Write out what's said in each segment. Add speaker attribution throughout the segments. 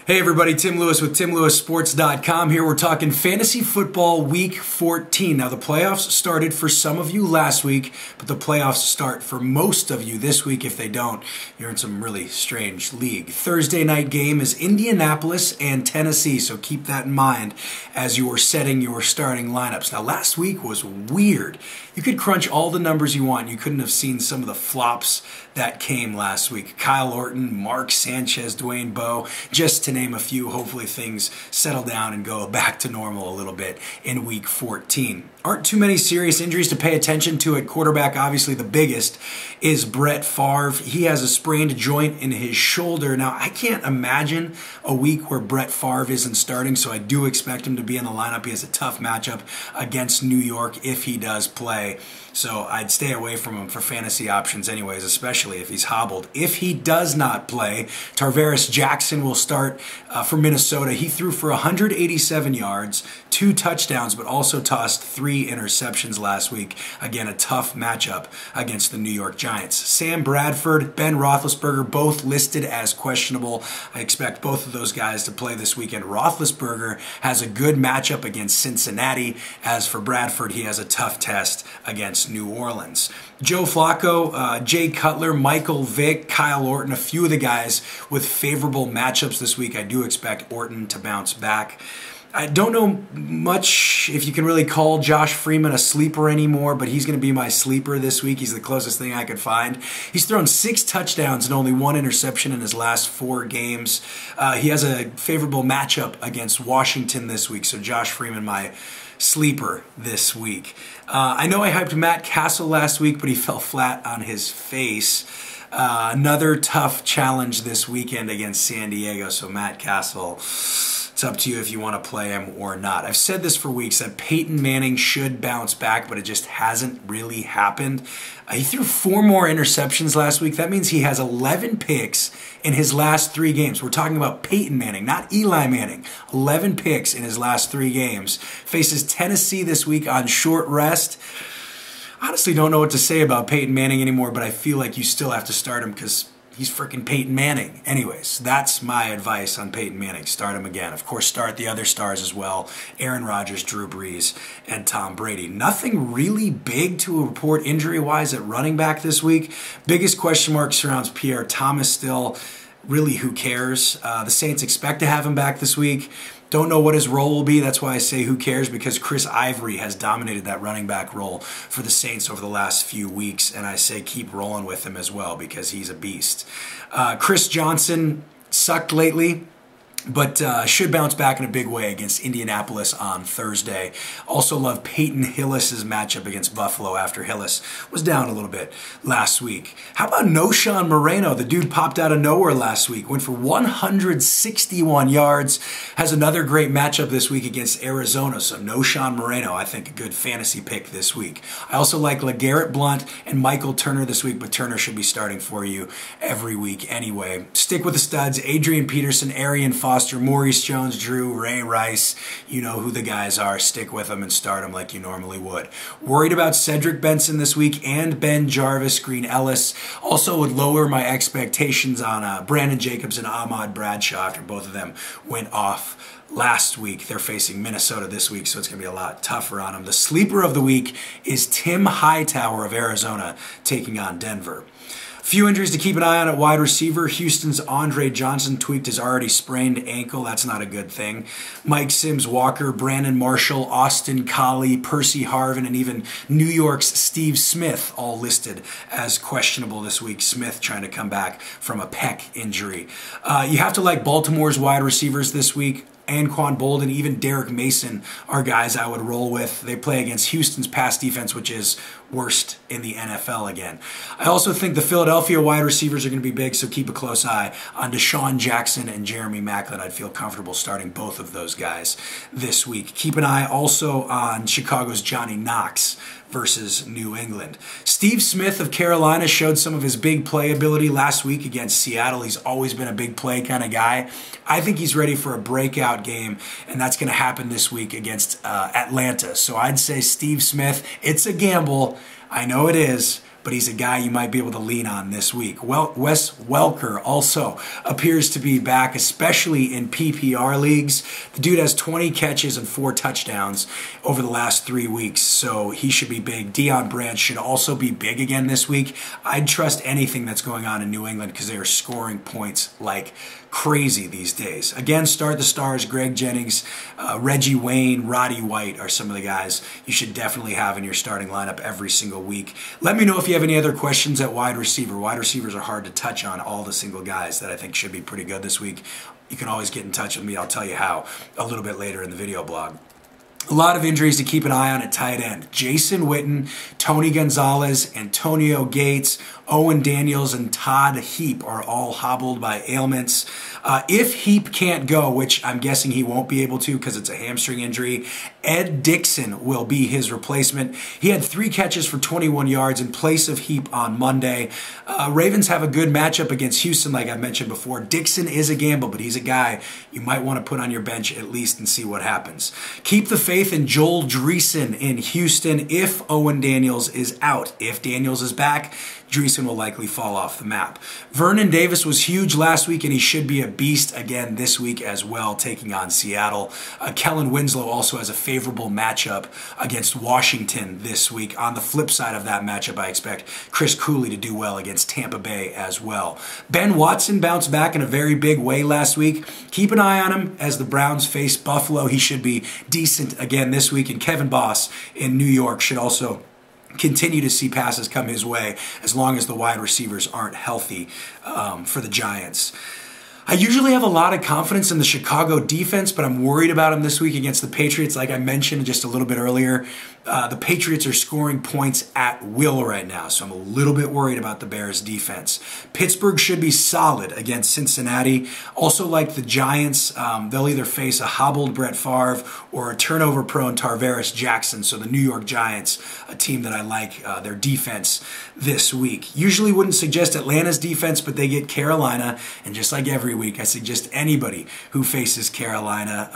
Speaker 1: Hey everybody, Tim Lewis with TimLewisSports.com here. We're talking fantasy football week 14. Now the playoffs started for some of you last week, but the playoffs start for most of you this week. If they don't, you're in some really strange league. Thursday night game is Indianapolis and Tennessee, so keep that in mind as you are setting your starting lineups. Now last week was weird. You could crunch all the numbers you want. You couldn't have seen some of the flops that came last week. Kyle Orton, Mark Sanchez, Dwayne Bowe, just to name a few. Hopefully things settle down and go back to normal a little bit in week 14. Aren't too many serious injuries to pay attention to at quarterback. Obviously the biggest is Brett Favre. He has a sprained joint in his shoulder. Now I can't imagine a week where Brett Favre isn't starting, so I do expect him to be in the lineup. He has a tough matchup against New York if he does play. So I'd stay away from him for fantasy options anyways, especially if he's hobbled. If he does not play, Tarvaris Jackson will start for Minnesota. He threw for 187 yards, 2 touchdowns, but also tossed 3 interceptions last week. Again, a tough matchup against the New York Giants. Sam Bradford, Ben Roethlisberger, both listed as questionable. I expect both of those guys to play this weekend. Roethlisberger has a good matchup against Cincinnati. As for Bradford, he has a tough test against New Orleans. Joe Flacco, Jay Cutler, Michael Vick, Kyle Orton, a few of the guys with favorable matchups this week. I do expect Orton to bounce back. I don't know much if you can really call Josh Freeman a sleeper anymore, but he's going to be my sleeper this week. He's the closest thing I could find. He's thrown 6 touchdowns and only 1 interception in his last 4 games. He has a favorable matchup against Washington this week, so Josh Freeman, my sleeper this week. I know I hyped Matt Castle last week, but he fell flat on his face. Another tough challenge this weekend against San Diego, so Matt Castle, it's up to you if you want to play him or not. I've said this for weeks that Peyton Manning should bounce back, but it just hasn't really happened. He threw 4 more interceptions last week. That means he has 11 picks in his last 3 games. We're talking about Peyton Manning, not Eli Manning. 11 picks in his last 3 games. Faces Tennessee this week on short rest. Honestly don't know what to say about Peyton Manning anymore, but I feel like you still have to start him because he's freaking Peyton Manning. Anyways, that's my advice on Peyton Manning. Start him again. Of course, start the other stars as well. Aaron Rodgers, Drew Brees, and Tom Brady. Nothing really big to report injury-wise at running back this week. Biggest question mark surrounds Pierre Thomas still. Really, who cares? The Saints expect to have him back this week. Don't know what his role will be. That's why I say who cares, because Chris Ivory has dominated that running back role for the Saints over the last few weeks, and I say keep rolling with him as well because he's a beast. Chris Johnson sucked lately, but should bounce back in a big way against Indianapolis on Thursday. Also love Peyton Hillis' matchup against Buffalo after Hillis was down a little bit last week. How about Knowshon Moreno? The dude popped out of nowhere last week. Went for 161 yards. Has another great matchup this week against Arizona. So Knowshon Moreno, I think a good fantasy pick this week. I also like LeGarrette Blount and Michael Turner this week, but Turner should be starting for you every week anyway. Stick with the studs. Adrian Peterson, Arian Foster, Maurice Jones-Drew, Ray Rice. You know who the guys are. Stick with them and start them like you normally would. Worried about Cedric Benson this week and Ben Jarvis, Green Ellis. Also would lower my expectations on Brandon Jacobs and Ahmad Bradshaw after both of them went off last week. They're facing Minnesota this week, so it's going to be a lot tougher on them. The sleeper of the week is Tim Hightower of Arizona taking on Denver. Few injuries to keep an eye on at wide receiver. Houston's Andre Johnson tweaked his already sprained ankle. That's not a good thing. Mike Sims Walker, Brandon Marshall, Austin Collie, Percy Harvin, and even New York's Steve Smith all listed as questionable this week. Smith trying to come back from a pec injury. You have to like Baltimore's wide receivers this week. Anquan Bolden, even Derek Mason are guys I would roll with. They play against Houston's pass defense, which is worst in the NFL again. I also think the Philadelphia wide receivers are going to be big, so keep a close eye on Deshaun Jackson and Jeremy Maclin. I'd feel comfortable starting both of those guys this week. Keep an eye also on Chicago's Johnny Knox versus New England. Steve Smith of Carolina showed some of his big play ability last week against Seattle. He's always been a big play kind of guy. I think he's ready for a breakout game, and that's going to happen this week against Atlanta. So I'd say Steve Smith. It's a gamble. I know it is, but but he's a guy you might be able to lean on this week. Well, Wes Welker also appears to be back, especially in PPR leagues. The dude has 20 catches and 4 touchdowns over the last 3 weeks, so he should be big. Deion Branch should also be big again this week. I'd trust anything that's going on in New England because they are scoring points like crazy these days. Again, start the stars. Greg Jennings, Reggie Wayne, Roddy White are some of the guys you should definitely have in your starting lineup every single week. Let me know if you have any other questions at wide receiver. Wide receivers are hard to touch on, all the single guys that I think should be pretty good this week. You can always get in touch with me. I'll tell you how a little bit later in the video blog. A lot of injuries to keep an eye on at tight end. Jason Witten, Tony Gonzalez, Antonio Gates, Owen Daniels, and Todd Heap are all hobbled by ailments. If Heap can't go, which I'm guessing he won't be able to because it's a hamstring injury, Ed Dixon will be his replacement. He had 3 catches for 21 yards in place of Heap on Monday. Ravens have a good matchup against Houston, like I mentioned before. Dixon is a gamble, but he's a guy you might want to put on your bench at least and see what happens. Keep the faith in Joel Dreesen in Houston if Owen Daniels is out. If Daniels is back, Dreesen will likely fall off the map. Vernon Davis was huge last week, and he should be a beast again this week as well, taking on Seattle. Kellen Winslow also has a favorable matchup against Washington this week. On the flip side of that matchup, I expect Chris Cooley to do well against Tampa Bay as well. Ben Watson bounced back in a very big way last week. Keep an eye on him as the Browns face Buffalo. He should be decent again this week, and Kevin Boss in New York should also continue to see passes come his way as long as the wide receivers aren't healthy for the Giants. I usually have a lot of confidence in the Chicago defense, but I'm worried about them this week against the Patriots. Like I mentioned just a little bit earlier, the Patriots are scoring points at will right now, so I'm a little bit worried about the Bears' defense. Pittsburgh should be solid against Cincinnati. Also, like the Giants, they'll either face a hobbled Brett Favre or a turnover-prone Tarvaris Jackson, so the New York Giants, a team that I like their defense this week. Usually wouldn't suggest Atlanta's defense, but they get Carolina, and just like every week, I suggest anybody who faces Carolina.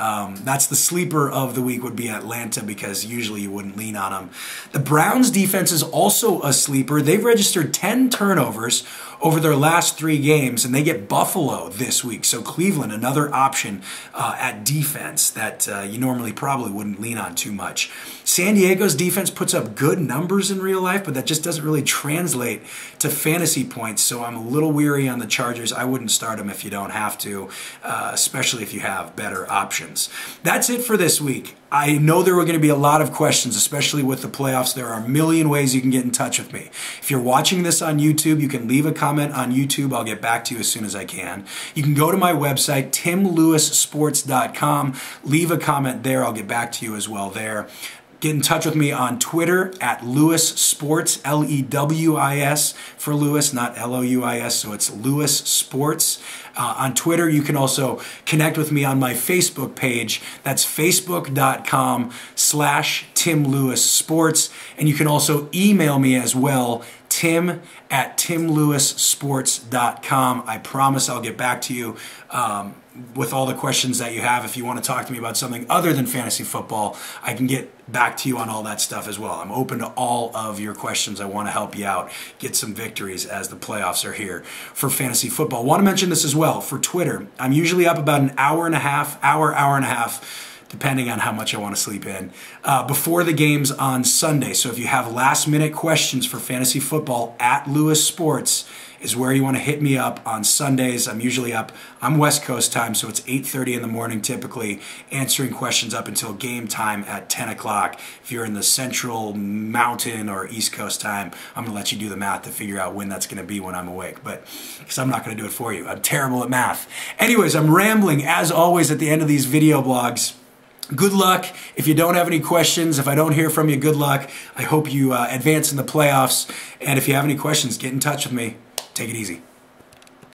Speaker 1: That's the sleeper of the week would be Atlanta because usually you wouldn't lean on them. The Browns defense is also a sleeper. They've registered 10 turnovers over their last 3 games, and they get Buffalo this week. So Cleveland, another option at defense that you normally probably wouldn't lean on too much. San Diego's defense puts up good numbers in real life, but that just doesn't really translate to fantasy points. So I'm a little weary on the Chargers. I wouldn't start them if you don't have to, especially if you have better options. That's it for this week. I know there were going to be a lot of questions, especially with the playoffs. There are a million ways you can get in touch with me. If you're watching this on YouTube, you can leave a comment on YouTube. I'll get back to you as soon as I can. You can go to my website, timlewissports.com. Leave a comment there. I'll get back to you as well there. Get in touch with me on Twitter at Lewis Sports, L-E-W-I-S for Lewis, not L-O-U-I-S, so it's Lewis Sports. On Twitter, you can also connect with me on my Facebook page. That's facebook.com/Tim Lewis Sports. And you can also email me as well, tim@timlewissports.com. I promise I'll get back to you with all the questions that you have. If you want to talk to me about something other than fantasy football, I can get back to you on all that stuff as well. I'm open to all of your questions. I want to help you out, get some victories as the playoffs are here for fantasy football. I want to mention this as well for Twitter. I'm usually up about an hour and a half, depending on how much I want to sleep in, before the games on Sunday. So if you have last-minute questions for fantasy football, at Lewis Sports is where you want to hit me up on Sundays. I'm usually up, I'm West Coast time, so it's 8:30 in the morning typically, answering questions up until game time at 10 o'clock. If you're in the Central Mountain or East Coast time, I'm going to let you do the math to figure out when that's going to be when I'm awake, but because I'm not going to do it for you. I'm terrible at math. Anyways, I'm rambling as always at the end of these video blogs. Good luck. If you don't have any questions, if I don't hear from you, good luck. I hope you advance in the playoffs. And if you have any questions, get in touch with me. Take it easy.